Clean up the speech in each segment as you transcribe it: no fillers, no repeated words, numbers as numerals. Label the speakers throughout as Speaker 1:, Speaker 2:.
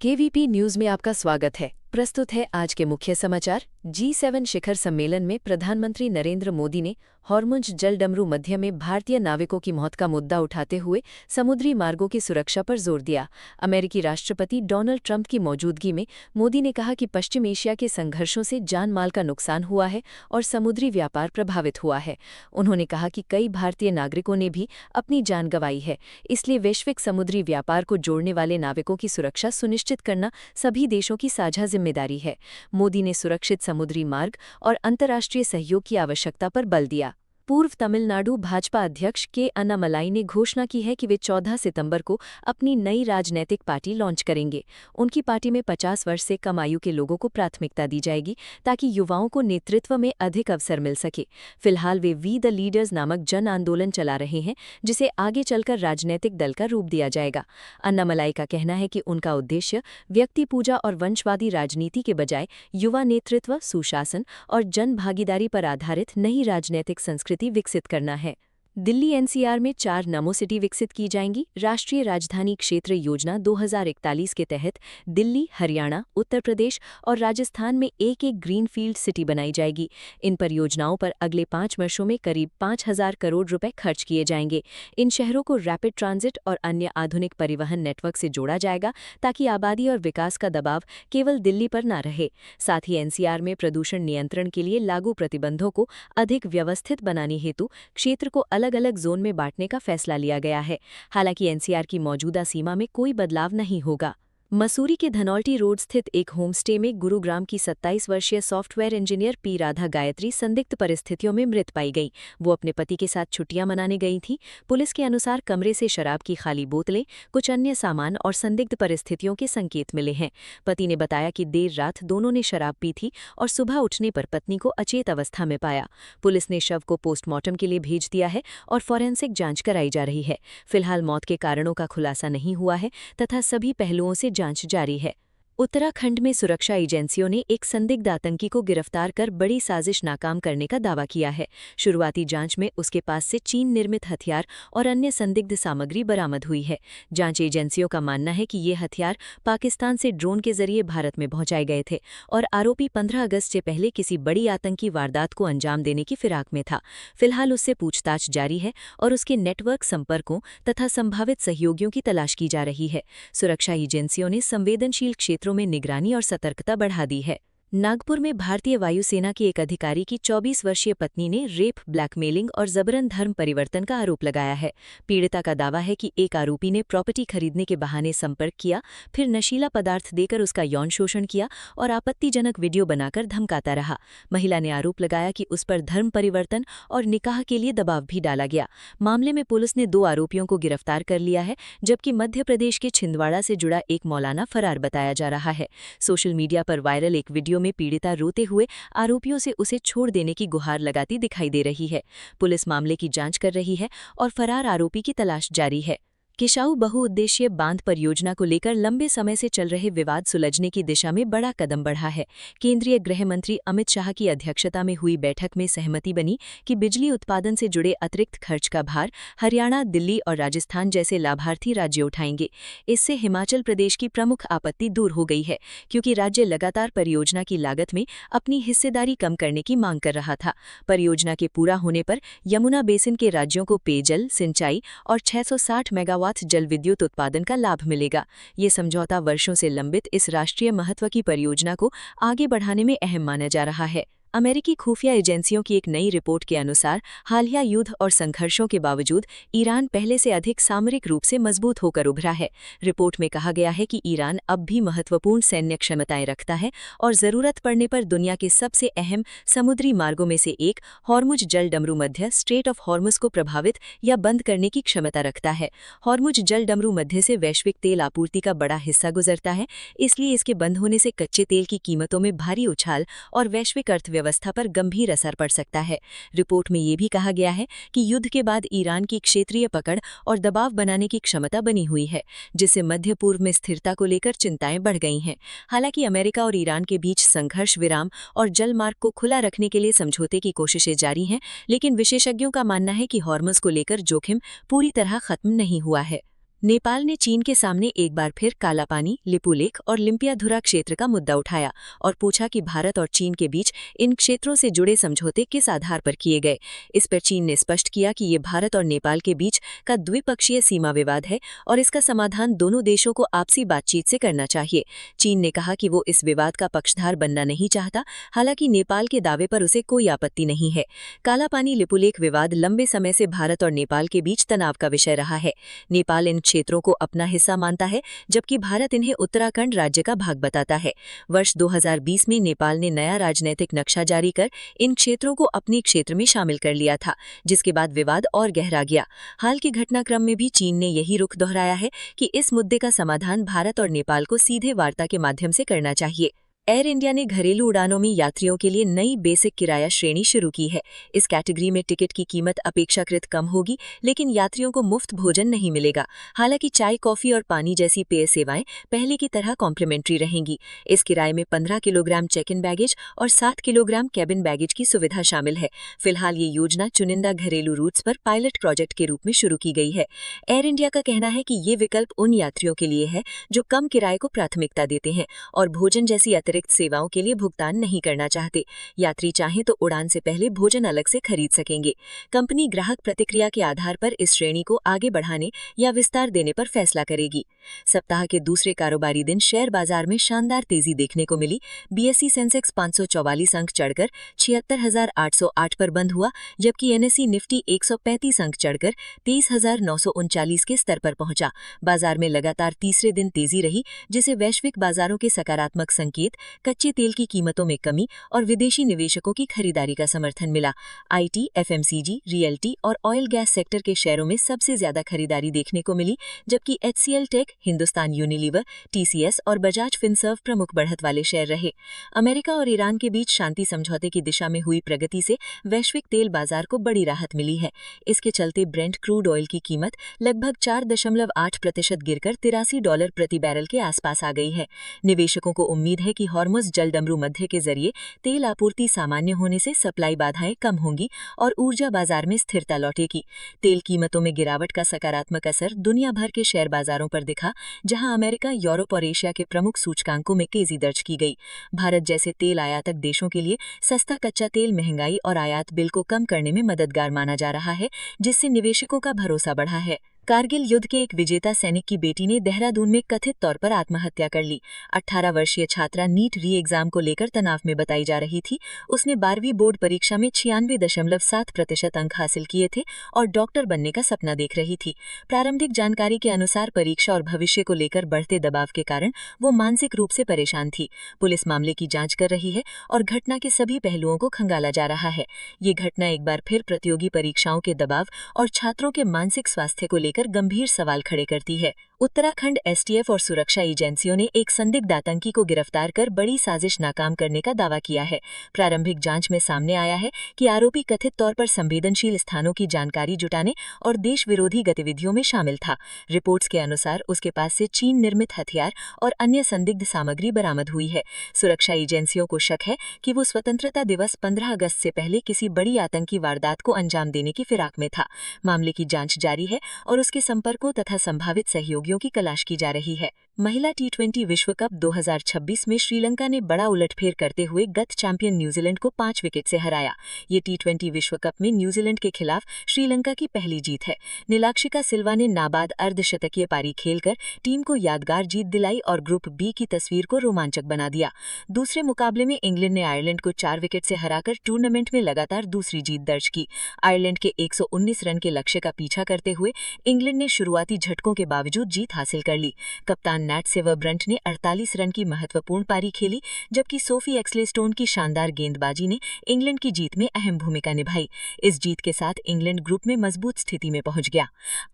Speaker 1: KVP news में आपका स्वागत है। प्रस्तुत है आज के मुख्य समाचार। G7 शिखर सम्मेलन में प्रधानमंत्री नरेंद्र मोदी ने हॉर्मुज़ जलडमरू मध्य में भारतीय नाविकों की मौत का मुद्दा उठाते हुए समुद्री मार्गों की सुरक्षा पर जोर दिया। अमेरिकी राष्ट्रपति डोनाल्ड ट्रंप की मौजूदगी में मोदी ने कहा कि पश्चिम एशिया के संघर्षों से जान माल का नुकसान हुआ है और समुद्री व्यापार प्रभावित हुआ है। उन्होंने कहा कि कई भारतीय नागरिकों ने भी अपनी जान गंवाई है, इसलिए वैश्विक समुद्री व्यापार को जोड़ने वाले नाविकों की सुरक्षा सुनिश्चित करना सभी देशों की साझा जिम्मेदारी है। मोदी ने सुरक्षित समुद्री मार्ग और अंतर्राष्ट्रीय सहयोग की आवश्यकता पर बल दिया। पूर्व तमिलनाडु भाजपा अध्यक्ष के अन्नामलाई ने घोषणा की है कि वे 14 सितंबर को अपनी नई राजनैतिक पार्टी लॉन्च करेंगे। उनकी पार्टी में 50 वर्ष से कम आयु के लोगों को प्राथमिकता दी जाएगी ताकि युवाओं को नेतृत्व में अधिक अवसर मिल सके। फिलहाल वे वी द लीडर्स नामक जन आंदोलन चला रहे हैं, जिसे आगे चलकर राजनैतिक दल का रूप दिया जाएगा। अन्नामलाई का कहना है कि उनका उद्देश्य व्यक्ति पूजा और वंशवादी राजनीति के बजाय युवा नेतृत्व, सुशासन और जन भागीदारी पर आधारित नई राजनैतिक संस्कृति विकसित करना है। दिल्ली एनसीआर में 4 नमो सिटी विकसित की जाएंगी। राष्ट्रीय राजधानी क्षेत्र योजना 2041 के तहत दिल्ली, हरियाणा, उत्तर प्रदेश और राजस्थान में एक ग्रीनफील्ड सिटी बनाई जाएगी। इन परियोजनाओं पर अगले 5 वर्षों में करीब 5,000 करोड़ रुपए खर्च किए जाएंगे। इन शहरों को रैपिड ट्रांजिट और अन्य आधुनिक परिवहन नेटवर्क से जोड़ा जाएगा ताकि आबादी और विकास का दबाव केवल दिल्ली पर न रहे। साथ ही एनसीआर में प्रदूषण नियंत्रण के लिए लागू प्रतिबंधों को अधिक व्यवस्थित बनाने हेतु क्षेत्र को अलग अलग जोन में बांटने का फैसला लिया गया है। हालांकि एनसीआर की मौजूदा सीमा में कोई बदलाव नहीं होगा। मसूरी के धनौल्टी रोड स्थित एक होमस्टे में गुरुग्राम की 27 वर्षीय software engineer P Radha Gayatri संदिग्ध परिस्थितियों में मृत पाई गई। वो अपने पति के साथ छुट्टियां मनाने गई थी। पुलिस के अनुसार कमरे से शराब की खाली बोतलें, कुछ अन्य सामान और संदिग्ध परिस्थितियों के संकेत मिले हैं। पति ने बताया कि देर रात दोनों ने शराब पी थी और सुबह उठने पर पत्नी को अचेत अवस्था में पाया। पुलिस ने शव को पोस्टमार्टम के लिए भेज दिया है और फॉरेंसिक जांच कराई जा रही है। फिलहाल मौत के कारणों का खुलासा नहीं हुआ है तथा सभी पहलुओं से जांच जारी है। उत्तराखंड में सुरक्षा एजेंसियों ने एक संदिग्ध आतंकी को गिरफ्तार कर बड़ी साजिश नाकाम करने का दावा किया है। शुरुआती जांच में उसके पास से चीन निर्मित हथियार और अन्य संदिग्ध सामग्री बरामद हुई है। जांच एजेंसियों का मानना है कि ये हथियार पाकिस्तान से ड्रोन के जरिए भारत में पहुंचाए गए थे और आरोपी 15 अगस्त से पहले किसी बड़ी आतंकी वारदात को अंजाम देने की फिराक में था। फिलहाल उससे पूछताछ जारी है और उसके नेटवर्क संपर्कों तथा संभावित सहयोगियों की तलाश की जा रही है। सुरक्षा एजेंसियों ने संवेदनशील क्षेत्रों में निगरानी और सतर्कता बढ़ा दी है। नागपुर में भारतीय वायुसेना के एक अधिकारी की 24 वर्षीय पत्नी ने रेप, ब्लैकमेलिंग और जबरन धर्म परिवर्तन का आरोप लगाया है। पीड़िता का दावा है कि एक आरोपी ने प्रॉपर्टी खरीदने के बहाने संपर्क किया, फिर नशीला पदार्थ देकर उसका यौन शोषण किया और आपत्तिजनक वीडियो बनाकर धमकाता रहा। महिला ने आरोप लगाया कि उस पर धर्म परिवर्तन और निकाह के लिए दबाव भी डाला गया। मामले में पुलिस ने 2 आरोपियों को गिरफ्तार कर लिया है, जबकि मध्य प्रदेश के छिंदवाड़ा से जुड़ा एक मौलाना फरार बताया जा रहा है। सोशल मीडिया पर वायरल एक वीडियो में पीड़िता रोते हुए आरोपियों से उसे छोड़ देने की गुहार लगाती दिखाई दे रही है। पुलिस मामले की जांच कर रही है और फरार आरोपी की तलाश जारी है। किसाऊ बहुउद्देशीय बांध परियोजना को लेकर लंबे समय से चल रहे विवाद सुलझने की दिशा में बड़ा कदम बढ़ा है। केंद्रीय गृह मंत्री अमित शाह की अध्यक्षता में हुई बैठक में सहमति बनी कि बिजली उत्पादन से जुड़े अतिरिक्त खर्च का भार हरियाणा, दिल्ली और राजस्थान जैसे लाभार्थी राज्य उठाएंगे। इससे हिमाचल प्रदेश की प्रमुख आपत्ति दूर हो गई है, क्योंकि राज्य लगातार परियोजना की लागत में अपनी हिस्सेदारी कम करने की मांग कर रहा था। परियोजना के पूरा होने पर यमुना बेसिन के राज्यों को पेयजल, सिंचाई और 660 मेगावाट जल विद्युत उत्पादन का लाभ मिलेगा। ये समझौता वर्षों से लंबित इस राष्ट्रीय महत्व की परियोजना को आगे बढ़ाने में अहम माना जा रहा है। अमेरिकी खुफिया एजेंसियों की एक नई रिपोर्ट के अनुसार हालिया युद्ध और संघर्षों के बावजूद ईरान पहले से अधिक सामरिक रूप से मजबूत होकर उभरा है। रिपोर्ट में कहा गया है कि ईरान अब भी महत्वपूर्ण सैन्य क्षमताएं रखता है और जरूरत पड़ने पर दुनिया के सबसे अहम समुद्री मार्गों में से एक हॉर्मुज़ जलडमरू मध्य स्ट्रेट ऑफ हॉर्मुज़ को प्रभावित या बंद करने की क्षमता रखता है। हॉर्मुज़ जलडमरू मध्य से वैश्विक तेल आपूर्ति का बड़ा हिस्सा गुजरता है, इसलिए इसके बंद होने से कच्चे तेल की कीमतों में भारी उछाल और वैश्विक अर्थव्यवस्था पर गंभीर असर पड़ सकता है। रिपोर्ट में ये भी कहा गया है कि युद्ध के बाद ईरान की क्षेत्रीय पकड़ और दबाव बनाने की क्षमता बनी हुई है, जिससे मध्य पूर्व में स्थिरता को लेकर चिंताएं बढ़ गई हैं। हालांकि अमेरिका और ईरान के बीच संघर्ष विराम और जलमार्ग को खुला रखने के लिए समझौते की कोशिशें जारी हैं, लेकिन विशेषज्ञों का मानना है कि हॉर्मुज़ को लेकर जोखिम पूरी तरह खत्म नहीं हुआ है। नेपाल ने चीन के सामने एक बार फिर कालापानी, लिपुलेख और लिम्पियाधुरा क्षेत्र का मुद्दा उठाया और पूछा कि भारत और चीन के बीच इन क्षेत्रों से जुड़े समझौते किस आधार पर किए गए। इस पर चीन ने स्पष्ट किया कि ये भारत और नेपाल के बीच का द्विपक्षीय सीमा विवाद है और इसका समाधान दोनों देशों को आपसी बातचीत से करना चाहिए। चीन ने कहा कि वो इस विवाद का पक्षधार बनना नहीं चाहता, हालांकि नेपाल के दावे पर उसे कोई आपत्ति नहीं है। कालापानी लिपुलेख विवाद लंबे समय से भारत और नेपाल के बीच तनाव का विषय रहा है। नेपाल इन क्षेत्रों को अपना हिस्सा मानता है, जबकि भारत इन्हें उत्तराखंड राज्य का भाग बताता है। वर्ष 2020 में नेपाल ने नया राजनीतिक नक्शा जारी कर इन क्षेत्रों को अपने क्षेत्र में शामिल कर लिया था, जिसके बाद विवाद और गहरा गया। हाल के घटनाक्रम में भी चीन ने यही रुख दोहराया है कि इस मुद्दे का समाधान भारत और नेपाल को सीधे वार्ता के माध्यम से करना चाहिए। एयर इंडिया ने घरेलू उड़ानों में यात्रियों के लिए नई बेसिक किराया श्रेणी शुरू की है। इस कैटेगरी में टिकट की कीमत अपेक्षाकृत कम होगी, लेकिन यात्रियों को मुफ्त भोजन नहीं मिलेगा। हालांकि चाय, कॉफी और पानी जैसी पेय सेवाएं पहले की तरह कॉम्प्लीमेंट्री रहेंगी। इस किराए में 15 किलोग्राम चेक इन बैगेज और 7 किलोग्राम कैबिन बैगेज की सुविधा शामिल है। फिलहाल ये योजना चुनिंदा घरेलू रूट्स पर पायलट प्रोजेक्ट के रूप में शुरू की गई है। एयर इंडिया का कहना है कि ये विकल्प उन यात्रियों के लिए है जो कम किराए को प्राथमिकता देते हैं और भोजन जैसी अतिरिक्त सेवाओं के लिए भुगतान नहीं करना चाहते। यात्री चाहें तो उड़ान से पहले भोजन अलग से खरीद सकेंगे। कंपनी ग्राहक प्रतिक्रिया के आधार पर इस श्रेणी को आगे बढ़ाने या विस्तार देने पर फैसला करेगी। सप्ताह के दूसरे कारोबारी दिन शेयर बाजार में शानदार तेजी देखने को मिली। बीएसई सेंसेक्स 544 अंक चढ़कर 76,808 पर बंद हुआ, जबकि एनएसई निफ्टी 135 अंक चढ़कर 23,939 के स्तर पर पहुंचा। बाजार में लगातार तीसरे दिन तेजी रही, जिसे वैश्विक बाजारों के सकारात्मक संकेत, कच्चे तेल की कीमतों में कमी और विदेशी निवेशकों की खरीदारी का समर्थन मिला। आईटी, एफएमसीजी, रियल्टी और ऑयल गैस सेक्टर के शेयरों में सबसे ज्यादा खरीदारी देखने को मिली, जबकि HCL tech, Hindustan Unilever, TCS और बजाज फिनसर्व प्रमुख बढ़त वाले शेयर रहे। अमेरिका और ईरान के बीच शांति समझौते की दिशा में हुई प्रगति से वैश्विक तेल बाजार को बड़ी राहत मिली है। इसके चलते ब्रेंट क्रूड ऑयल की कीमत लगभग 4.8% गिरकर $83 प्रति बैरल के आसपास आ गई है। निवेशकों को उम्मीद है कि हॉर्मुज़ जलडमरू मध्य के जरिए तेल आपूर्ति सामान्य होने से सप्लाई बाधाएं कम होंगी और ऊर्जा बाजार में स्थिरता लौटेगी। तेल कीमतों में गिरावट का सकारात्मक असर दुनिया भर के शेयर बाजारों पर दिखा, जहां अमेरिका, यूरोप और एशिया के प्रमुख सूचकांकों में तेजी दर्ज की गई। भारत जैसे तेल आयातक देशों के लिए सस्ता कच्चा तेल महंगाई और आयात बिल को कम करने में मददगार माना जा रहा है, जिससे निवेशकों का भरोसा बढ़ा है। कारगिल युद्ध के एक विजेता सैनिक की बेटी ने देहरादून में कथित तौर पर आत्महत्या कर ली। 18 वर्षीय छात्रा नीट री एग्जाम को लेकर तनाव में बताई जा रही थी। उसने 12वीं बोर्ड परीक्षा में 96.7% अंक हासिल किए थे और डॉक्टर बनने का सपना देख रही थी। प्रारंभिक जानकारी के अनुसार परीक्षा और भविष्य को लेकर बढ़ते दबाव के कारण वो मानसिक रूप से परेशान थी। पुलिस मामले की जांच कर रही है और घटना के सभी पहलुओं को खंगाला जा रहा है। ये घटना एक बार फिर प्रतियोगी परीक्षाओं के दबाव और छात्रों के मानसिक स्वास्थ्य को लेकर गंभीर सवाल खड़े करती है। उत्तराखंड एसटीएफ और सुरक्षा एजेंसियों ने एक संदिग्ध आतंकी को गिरफ्तार कर बड़ी साजिश नाकाम करने का दावा किया है। प्रारंभिक जांच में सामने आया है कि आरोपी कथित तौर पर संवेदनशील स्थानों की जानकारी जुटाने और देश विरोधी गतिविधियों में शामिल था। रिपोर्ट्स के अनुसार उसके पास से चीन निर्मित हथियार और अन्य संदिग्ध सामग्री बरामद हुई है। सुरक्षा एजेंसियों को शक है कि वो स्वतंत्रता दिवस 15 अगस्त से पहले किसी बड़ी आतंकी वारदात को अंजाम देने की फिराक में था। मामले की जांच जारी है और उसके संपर्कों तथा संभावित सहयोगियों की तलाश की जा रही है। महिला टी20 विश्व कप 2026 में श्रीलंका ने बड़ा उलटफेर करते हुए गत चैंपियन न्यूजीलैंड को 5 विकेट से हराया। ये टी20 विश्व कप में न्यूजीलैंड के खिलाफ श्रीलंका की पहली जीत है। नीलाक्षिका सिल्वा ने नाबाद अर्धशतकीय पारी खेलकर टीम को यादगार जीत दिलाई और ग्रुप बी की तस्वीर को रोमांचक बना दिया। दूसरे मुकाबले में इंग्लैंड ने आयरलैंड को 4 विकेट से हराकर टूर्नामेंट में लगातार दूसरी जीत दर्ज की। आयरलैंड के 119 रन के लक्ष्य का पीछा करते हुए इंग्लैंड ने शुरुआती झटकों के बावजूद जीत हासिल कर ली। कप्तान नैट सेवरब्रंट ने 48 रन की महत्वपूर्ण पारी खेली, जबकि सोफी एक्सलेस्टोन की शानदार गेंदबाजी ने इंग्लैंड की जीत में अहम भूमिका निभाई। इस जीत के साथ इंग्लैंड ग्रुप में मजबूत स्थिति में पहुंच गया।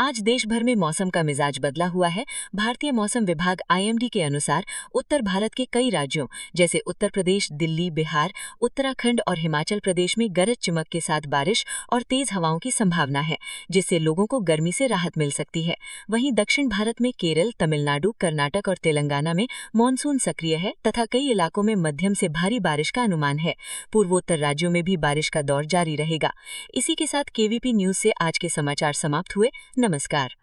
Speaker 1: आज देश भर में मौसम का मिजाज बदला हुआ है। भारतीय मौसम विभाग आईएमडी के अनुसार उत्तर भारत के कई राज्यों जैसे उत्तर प्रदेश, दिल्ली, बिहार, उत्तराखंड और हिमाचल प्रदेश में गरज चमक के साथ बारिश और तेज हवाओं की संभावना है, जिससे लोगों को गर्मी से राहत मिल सकती है। वहीं दक्षिण भारत में केरल, तमिलनाडु, कर्नाटक और तेलंगाना में मॉनसून सक्रिय है तथा कई इलाकों में मध्यम से भारी बारिश का अनुमान है। पूर्वोत्तर राज्यों में भी बारिश का दौर जारी रहेगा। इसी के साथ केवीपी न्यूज से आज के समाचार समाप्त हुए। नमस्कार।